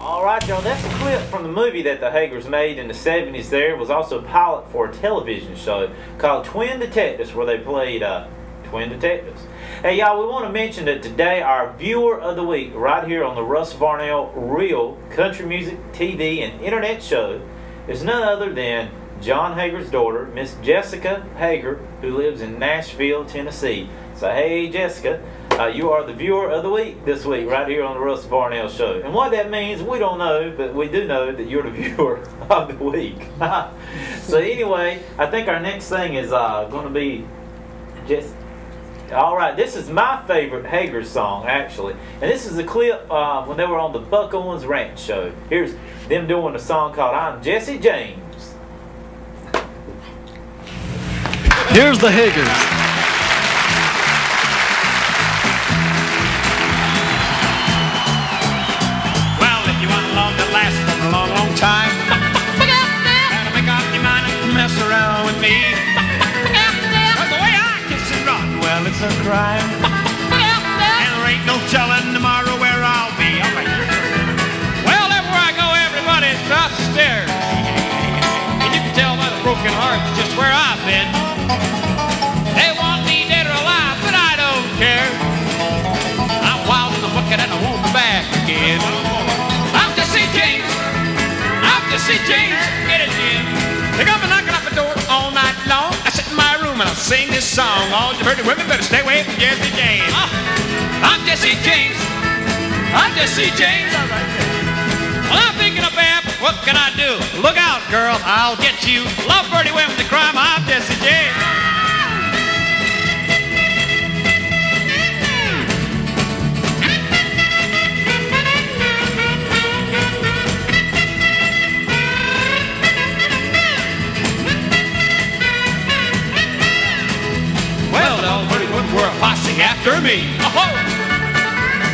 Alright, y'all, that's a clip from the movie that the Hagers made in the 70s there. It was also a pilot for a television show called Twin Detectives, where they played twin detectives. Hey, y'all, we want to mention that today our viewer of the week, right here on the Russ Varnell Real Country Music TV and Internet Show, is none other than John Hager's daughter, Miss Jessica Hager, who lives in Nashville, Tennessee. So, hey, Jessica, you are the viewer of the week this week, right here on the Russ Varnell Show. And what that means, we don't know, but we do know that you're the viewer of the week. So, anyway, I think our next thing is going to be just... Alright, this is my favorite Hagers song, actually. And this is a clip when they were on the Buck Owens Ranch Show. Here's them doing a song called I'm Jesse James. Here's the Hagers. Well, if you want love that lasts for a long, long time, better make up your mind and mess around with me. Cause the way I kiss and rock, well, it's a crime. And there ain't no telling tomorrow where I'll be. All right. Well, everywhere I go, everybody stops to stare. And you can tell by the broken heart just where I've been. They want me dead or alive, but I don't care. I'm wild in the bucket and I won't be back again. I'm Jesse James. I'm Jesse James. Get it, Jim. They're gonna be knocking up the door all night long. I sit in my room and I'll sing this song. All you pretty women better stay away from Jesse James. I'm Jesse James. I'm Jesse James. All right. Well, I'm thinking of bad, but what can I do? Look out, girl, I'll get you. Love pretty women to crime. I'm Jesse James. Were a posse after me. Oh,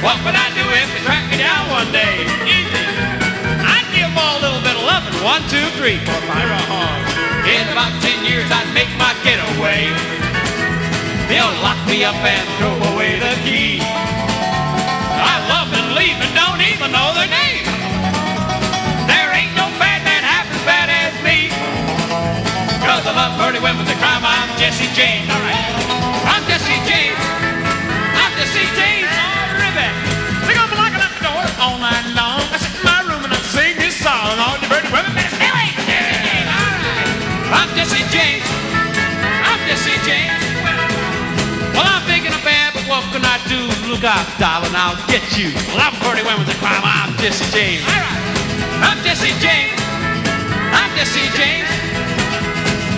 what would I do if they tracked me down one day? Easy. I'd give them all a little bit of loving. 1, 2, 3, 4, 5. In about 10 years, I'd make my getaway. They'll lock me up and throw away the key. I love and leave and don't even know their name. There ain't no bad man half as bad as me. Cause I love pretty women with the crime. I'm Jesse James. All right. I'm Jesse James. I'm Jesse James. Oh, ribbon. They're gonna be knocking at the door all night long. I sit in my room and I sing this song. All you dirty women better stay away from Jesse James. All right. I'm Jesse James. I'm Jesse James. Well, I'm thinking of bad, but what can I do? Look out, darling, I'll get you. Well, I'm pretty women with a crime. I'm Jesse James. All right. I'm Jesse James. I'm Jesse James.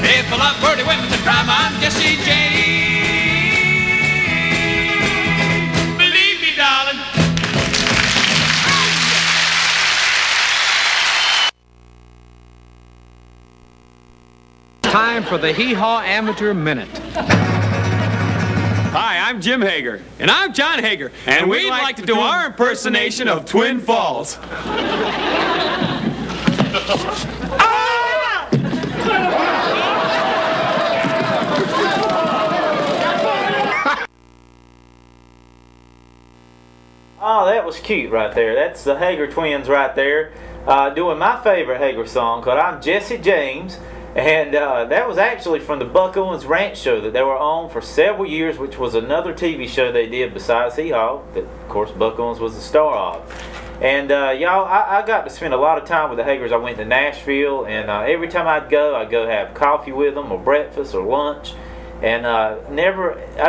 If I love pretty women with a crime, I'm Jesse James. Time for the Hee Haw Amateur Minute. Hi, I'm Jim Hager. And I'm John Hager. And we'd like to do our impersonation of Twin Falls. Oh, that was cute right there. That's the Hager twins right there doing my favorite Hager song called I'm Jesse James. And that was actually from the Buck Owens Ranch Show that they were on for several years, which was another TV show they did besides Hee Haw that, of course, Buck Owens was the star of. And y'all, I got to spend a lot of time with the Hagers. I went to Nashville, and every time I'd go have coffee with them or breakfast or lunch. And I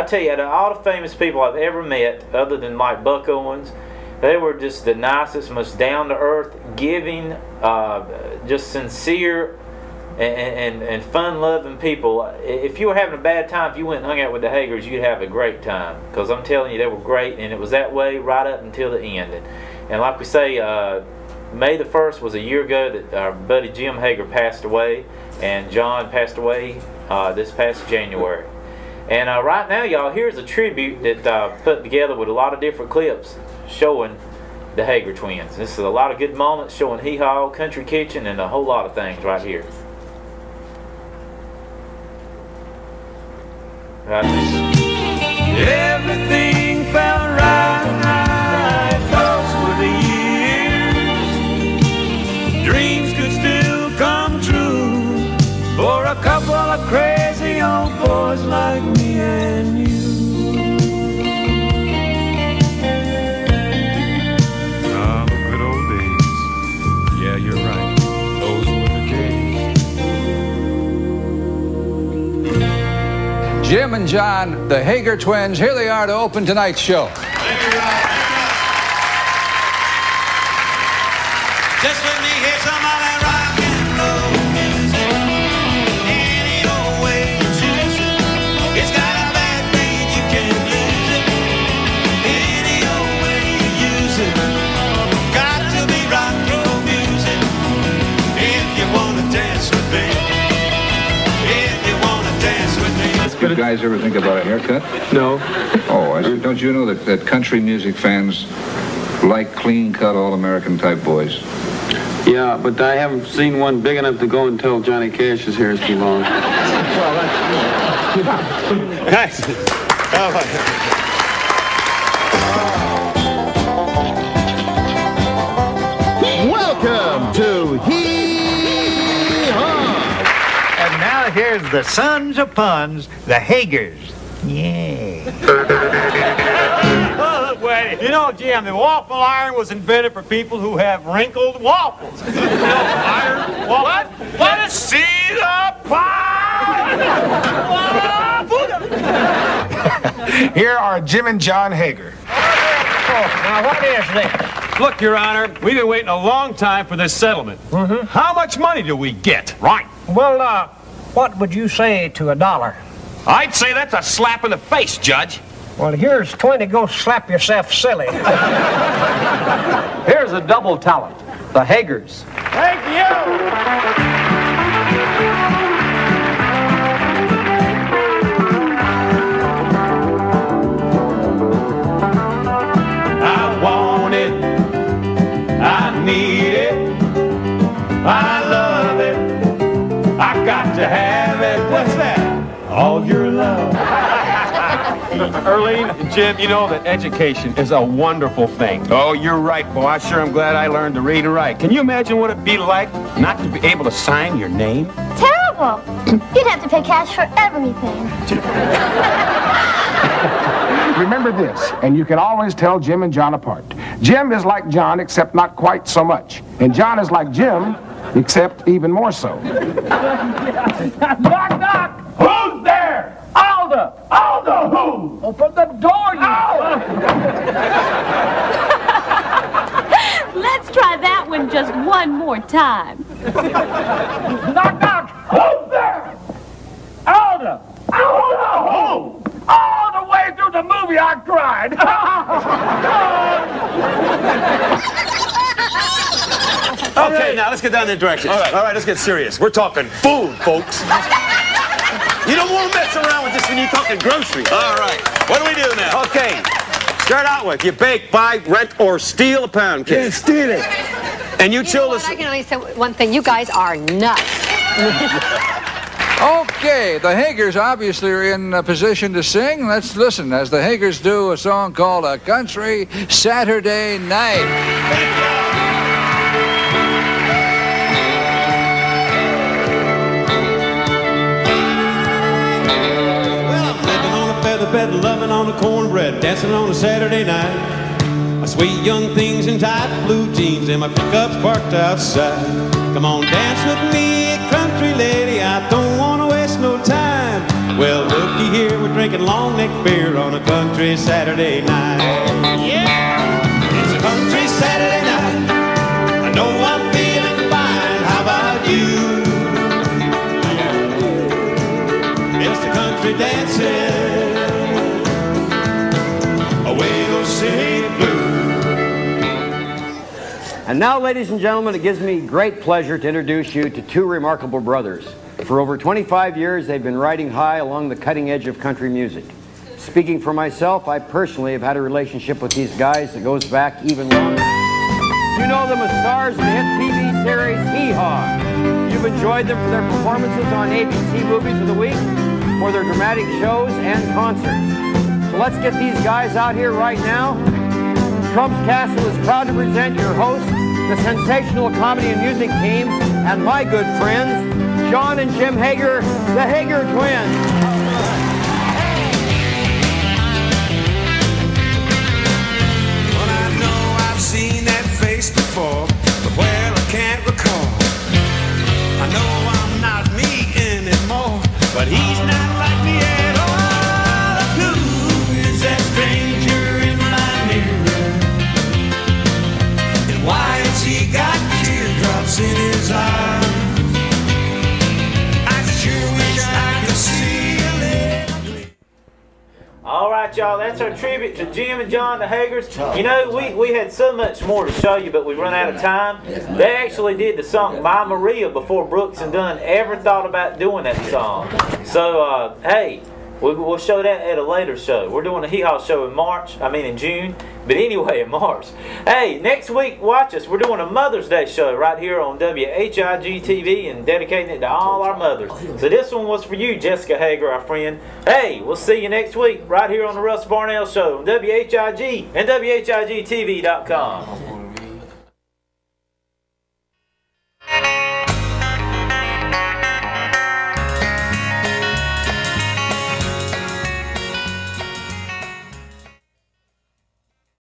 tell you, out of all the famous people I've ever met, other than like Buck Owens, they were just the nicest, most down-to-earth, giving, just sincere and fun-loving people. If you were having a bad time, if you went and hung out with the Hagers, you'd have a great time. Because I'm telling you, they were great, and it was that way right up until the end. And like we say, May the 1st was a year ago that our buddy Jim Hager passed away, and John passed away this past January. And right now, y'all, here's a tribute that put together with a lot of different clips showing the Hager twins. This is a lot of good moments showing Hee Haw, Country Kitchen, and a whole lot of things right here. Right. Everything felt right, 'cause with the years Jim and John, the Hager twins. Here they are to open tonight's show. Just let me hear some of that rock and roll music. Any old way you choose it. It's got a bad beat, you can't lose it. Any old way you use it. Got to be rock and roll music. If you wanna dance with me. If you wanna dance with me. You guys ever think about a haircut? No. Oh, don't you know that country music fans like clean-cut, all-American type boys? Yeah, but I haven't seen one big enough to go until Johnny Cash's hair is too long. Well, that's... Welcome to Hee-Haw! And now here's the sons of puns, the Hagers. Yeah. You know, Jim, the waffle iron was invented for people who have wrinkled waffles. You know, iron waffle. What a seed of pie! Here are Jim and John Hager. Now, what is this? Look, Your Honor, we've been waiting a long time for this settlement. How much money do we get? Right. Well, what would you say to $1? I'd say that's a slap in the face, Judge. Well, here's 20. Go slap yourself silly. Here's a double talent, the Hagers. Thank you! I want it. I need it. I love it. I got to have it. What's that? All your love. Earlene, Jim, you know that education is a wonderful thing. Oh, you're right, boy. I sure am glad I learned to read and write. Can you imagine what it'd be like not to be able to sign your name? Terrible. You'd have to pay cash for everything. Remember this, and you can always tell Jim and John apart. Jim is like John, except not quite so much. And John is like Jim, except even more so. Knock, knock. Who's there? Alda. Alda who? Open the door, you. Let's try that one just one more time. Knock, knock. Who's there? Alda. Alda who? All the way through the movie, I cried. Okay, now let's get down that direction. All right, let's get serious. We're talking food, folks. You don't want to mess around with this when you're talking groceries. All right, what do we do now? Okay, start out with you bake, buy, rent, or steal a pound cake. Yeah, steal it. And you chill this. I can only say one thing. You guys are nuts. Okay, the Hagers obviously are in a position to sing. Let's listen as the Hagers do a song called A Country Saturday Night. Bed, loving on a cornbread, dancing on a Saturday night. My sweet young things in tight blue jeans and my pickups parked outside. Come on, dance with me, country lady, I don't want to waste no time. Well, looky here, we're drinking long neck beer on a country Saturday night. Yeah! It's a country Saturday night. I know I'm feeling fine. How about you? It's the country dancing. And now, ladies and gentlemen, it gives me great pleasure to introduce you to two remarkable brothers. For over 25 years, they've been riding high along the cutting edge of country music. Speaking for myself, I personally have had a relationship with these guys that goes back even longer. You know them as stars of the hit TV series Hee-Haw. You've enjoyed them for their performances on ABC Movies of the Week, for their dramatic shows and concerts. So let's get these guys out here right now. Trump's Castle is proud to present your hosts, the sensational comedy and music team, and my good friends, John and Jim Hager, the Hager twins. Well, I know I've seen that face before, but well, I can't recall. I know I'm not me anymore, but he's not like me at all. right, y'all. That's our tribute to Jim and John the Hagers. You know, we had so much more to show you, but we run out of time. They actually did the song My Maria before Brooks and Dunn ever thought about doing that song. So, hey, we'll show that at a later show. We're doing a hee-haw show in June. But anyway, in March. Hey, next week, watch us. We're doing a Mother's Day show right here on WHIG TV and dedicating it to all our mothers. So this one was for you, Jessica Hager, our friend. Hey, we'll see you next week right here on the Russ Varnell Show on WHIG and WHIGTV.com.